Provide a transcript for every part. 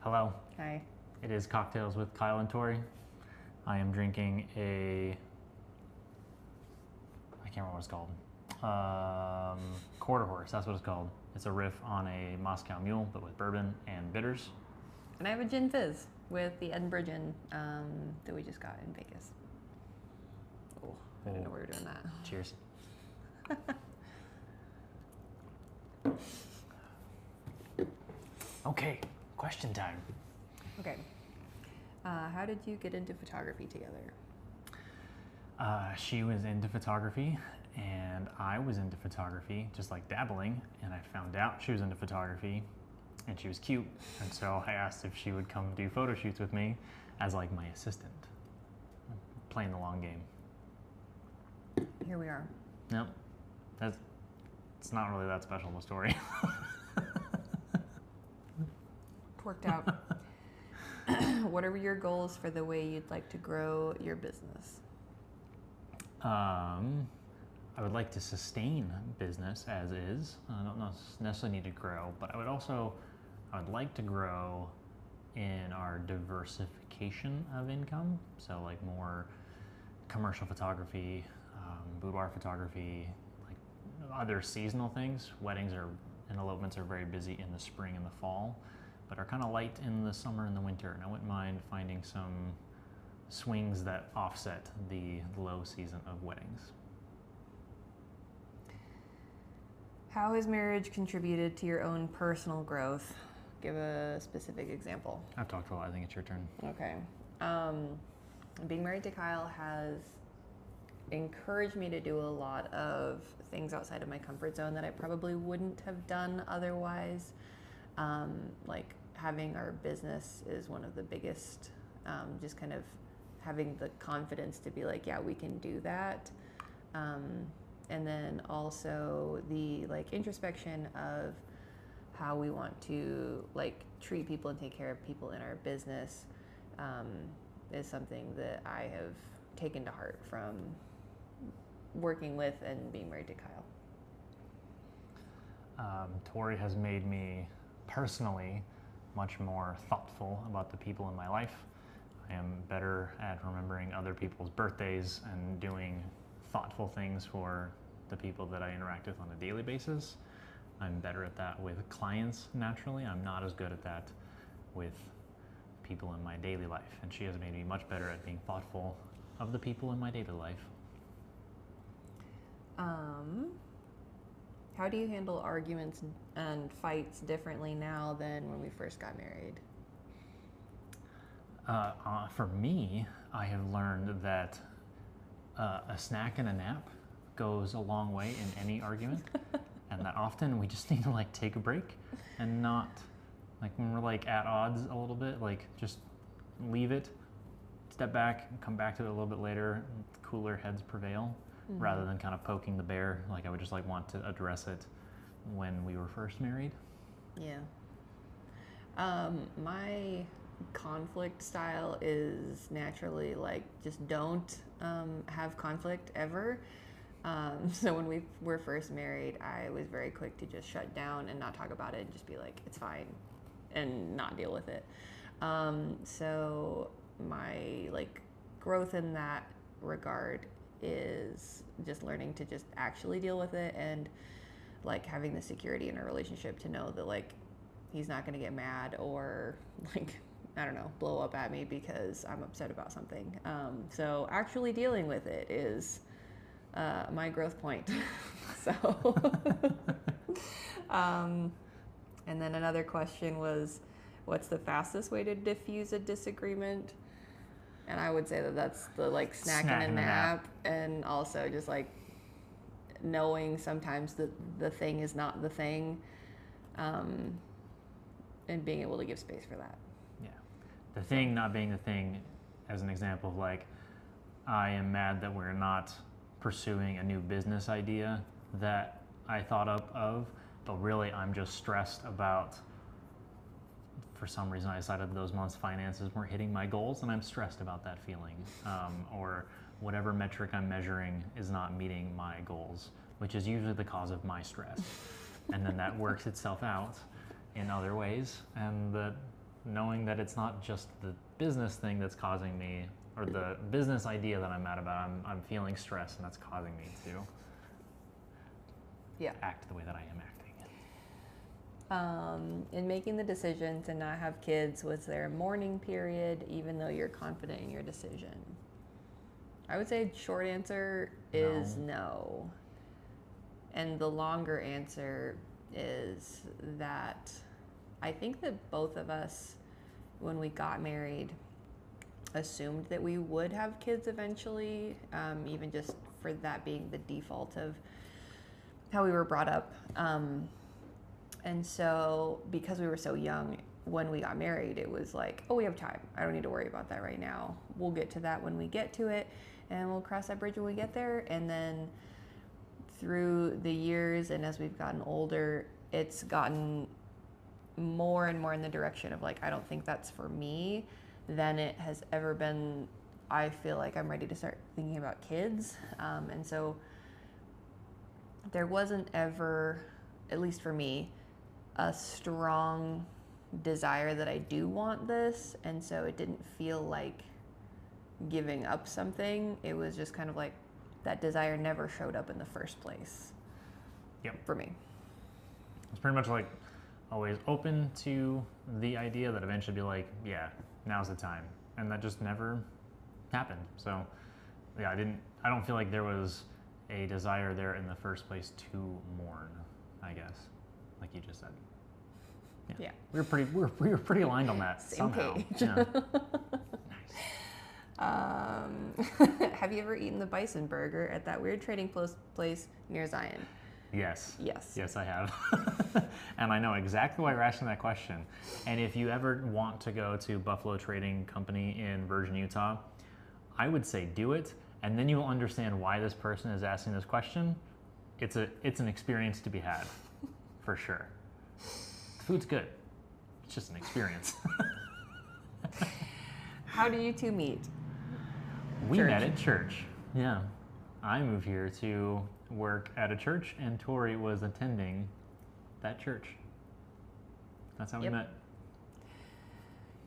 Hello. Hi. It is Cocktails with Kyle and Tori. I am drinking I can't remember what it's called. Quarter Horse, that's what it's called. It's a riff on a Moscow Mule, but with bourbon and bitters. And I have a gin fizz with the Edinburgh gin that we just got in Vegas. Oh, I didn't know we were doing that. Cheers. Okay, question time. Okay. How did you get into photography together? She was into photography and I was into photography, just like dabbling, and I found out she was into photography and she was cute, and so I asked if she would come do photo shoots with me as like my assistant, playing the long game. Here we are. Yep, it's not really that special of a story. Worked out. What are your goals for the way you'd like to grow your business? I would like to sustain business as is. I don't necessarily need to grow, but I would like to grow in our diversification of income. So like more commercial photography, boudoir photography, like other seasonal things. Weddings and elopements are very busy in the spring and the fall, but are kind of light in the summer and the winter. And I wouldn't mind finding some swings that offset the low season of weddings. How has marriage contributed to your own personal growth? Give a specific example. I've talked a lot. I think it's your turn. Okay. Being married to Kyle has encouraged me to do a lot of things outside of my comfort zone that I probably wouldn't have done otherwise. Like having our business is one of the biggest, just kind of having the confidence to be like, yeah, we can do that. And then also the like introspection of how we want to like treat people and take care of people in our business is something that I have taken to heart from working with and being married to Kyle. Tori has made me personally much more thoughtful about the people in my life. I am better at remembering other people's birthdays and doing thoughtful things for the people that I interact with on a daily basis. I'm better at that with clients naturally. I'm not as good at that with people in my daily life, and she has made me much better at being thoughtful of the people in my daily life. How do you handle arguments and fights differently now than when we first got married? For me, I have learned that a snack and a nap goes a long way in any argument, and that often we just need to like take a break and not, like when we're like at odds a little bit, like just leave it, step back, and come back to it a little bit later, cooler heads prevail, rather than kind of poking the bear. Like I would just like want to address it when we were first married. Yeah. My conflict style is naturally like just don't have conflict ever. So when we were first married, I was very quick to just shut down and not talk about it and just be like, it's fine, and not deal with it. So my like growth in that regard is just learning to just actually deal with it, and like having the security in a relationship to know that like he's not going to get mad or like, I don't know, blow up at me because I'm upset about something. So actually dealing with it is my growth point. So, and then another question was, what's the fastest way to diffuse a disagreement? And I would say that that's the like snack and a nap, and also just like knowing sometimes that the thing is not the thing, and being able to give space for that. Yeah. The thing not being the thing, as an example of like, I am mad that we're not pursuing a new business idea that I thought of, but really I'm just stressed about, for some reason I decided those months' finances weren't hitting my goals, and I'm stressed about that feeling. Or whatever metric I'm measuring is not meeting my goals, which is usually the cause of my stress. And then that works itself out in other ways, and that knowing that it's not just the business thing that's causing me, or the business idea that I'm mad about. I'm feeling stress, and that's causing me to act the way that I am acting. In making the decision to not have kids, was there a mourning period, even though you're confident in your decision? I would say short answer is no. And the longer answer is that I think that both of us, when we got married, assumed that we would have kids eventually, even just for that being the default of how we were brought up. And so because we were so young when we got married, it was like, oh, we have time. I don't need to worry about that right now. We'll get to that when we get to it, and we'll cross that bridge when we get there. And then through the years and as we've gotten older, it's gotten more and more in the direction of like, I don't think that's for me, than it has ever been. I feel like I'm ready to start thinking about kids. And so there wasn't ever, at least for me, a strong desire that I do want this. And so it didn't feel like giving up something. It was just kind of like that desire never showed up in the first place. Yep. For me. It's pretty much like always open to the idea that eventually be like, yeah, now's the time. And that just never happened. So yeah, I don't feel like there was a desire there in the first place to mourn, I guess, like you just said. Yeah. We were pretty aligned on that. Same somehow. page. Yeah. Have you ever eaten the bison burger at that weird trading place near Zion? Yes. Yes. Yes, I have. And I know exactly why you're asking that question. And if you ever want to go to Buffalo Trading Company in Virgin, Utah, I would say do it, and then you will understand why this person is asking this question. It's an experience to be had, for sure. The food's good. It's just an experience. How do you two meet? We met at church. Yeah. I moved here to work at a church, and Tori was attending that church. That's how we met.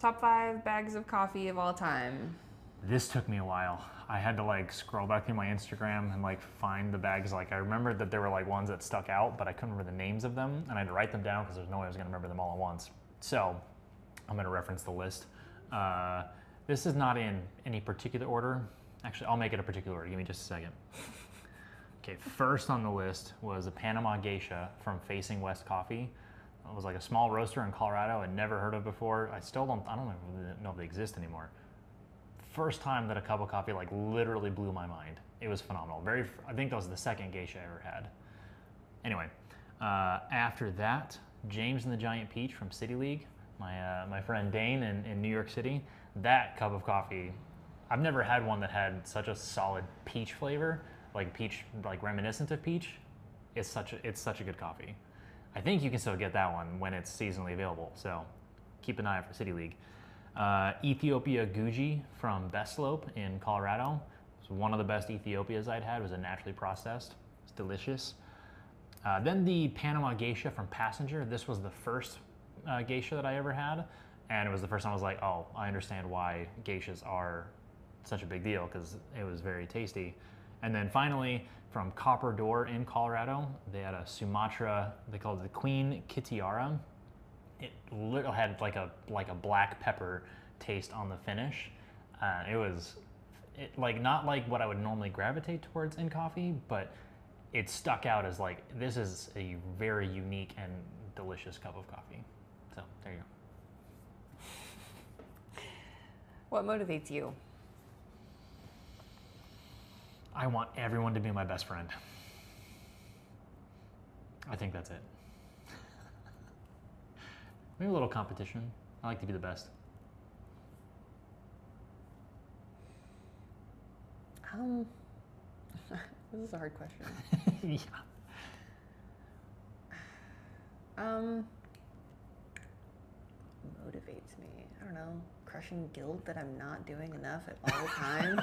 Top 5 bags of coffee of all time. This took me a while. I had to like scroll back through my Instagram and like find the bags. Like I remembered that there were like ones that stuck out, but I couldn't remember the names of them, and I had to write them down because there's no way I was gonna remember them all at once. So I'm gonna reference the list. This is not in any particular order. Actually, I'll make it a particular order. Give me just a second. Okay, first on the list was a Panama Geisha from Facing West Coffee. It was like a small roaster in Colorado I'd never heard of before. I don't know if they exist anymore. First time that a cup of coffee like literally blew my mind. It was phenomenal. I think that was the second geisha I ever had. Anyway, after that, James and the Giant Peach from City League, my friend Dane in New York City. That cup of coffee, I've never had one that had such a solid peach flavor, like peach, like reminiscent of peach. It's such a good coffee. I think you can still get that one when it's seasonally available. So keep an eye out for City League. Ethiopia Guji from Best Slope in Colorado. It's one of the best Ethiopias I'd had. It was a naturally processed. It's delicious. Then the Panama Geisha from Passenger. This was the first geisha that I ever had, and it was the first time I was like, oh, I understand why geishas are such a big deal, because it was very tasty. And then finally, from Copper Door in Colorado, they had a Sumatra. They called it the Queen Kitiara. It literally had like a black pepper taste on the finish. It was not like what I would normally gravitate towards in coffee, but it stuck out as like, this is a very unique and delicious cup of coffee. So there you go. What motivates you? I want everyone to be my best friend. I think that's it. Maybe a little competition. I like to be the best. This is a hard question. Yeah. Motivates me. I don't know. Crushing guilt that I'm not doing enough at all times.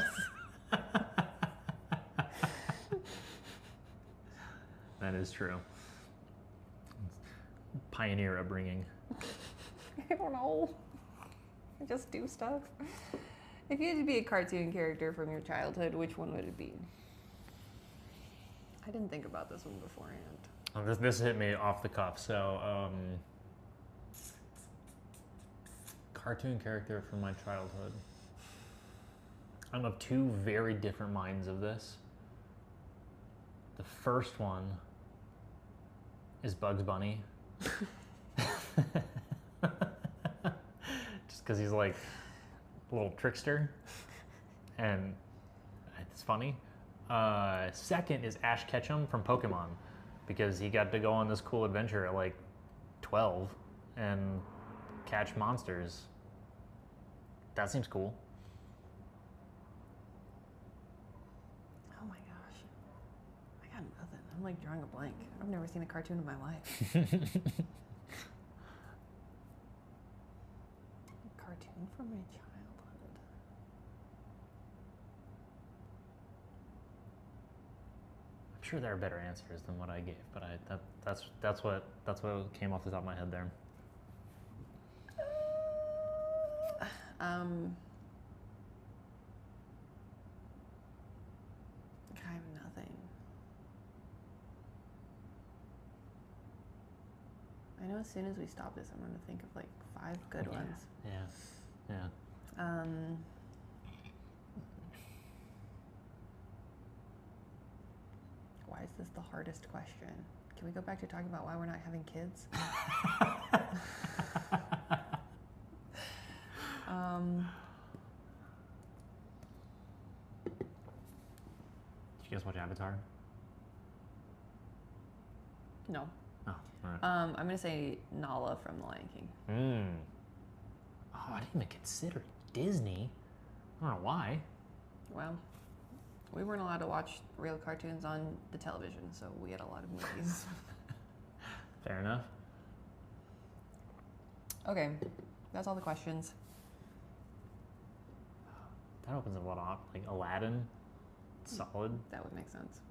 That is true. Pioneer upbringing. I don't know. just do stuff. If you had to be a cartoon character from your childhood, which one would it be? I didn't think about this one beforehand. Oh, this hit me off the cuff. So, cartoon character from my childhood. I'm of two very different minds of this. The first one is Bugs Bunny. Just because he's like a little trickster and it's funny. Second is Ash Ketchum from Pokemon because he got to go on this cool adventure at like 12 and catch monsters. That seems cool. Oh my gosh. I got nothing. I'm like drawing a blank. I've never seen a cartoon in my life. Cartoon from my childhood. I'm sure there are better answers than what I gave, but that's what came off the top of my head there. I have nothing. I know as soon as we stop this, I'm going to think of like 5 good ones. Yeah. Why is this the hardest question? Can we go back to talking about why we're not having kids? Did you guys watch Avatar? No. Oh, all right. I'm going to say Nala from The Lion King. Oh, I didn't even consider Disney. I don't know why. Well, we weren't allowed to watch real cartoons on the television, so we had a lot of movies. Fair enough. Okay, that's all the questions. That opens up a lot of like Aladdin. Solid. That would make sense.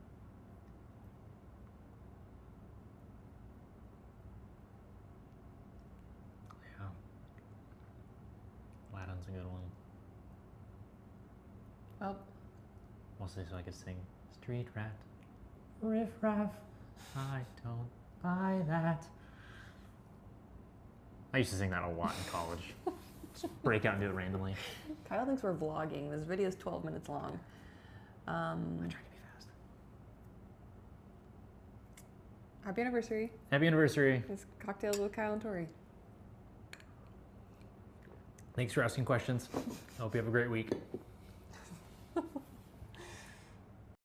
Yeah. Aladdin's a good one. Well, Mostly so I could sing Street Rat, Riff Raff, I don't buy that. I used to sing that a lot in college. Just break out and do it randomly. Kyle thinks we're vlogging. This video is 12 minutes long. I try to be fast. Happy anniversary. Happy anniversary. It's Cocktails with Kyle and Tori. Thanks for asking questions. I hope you have a great week.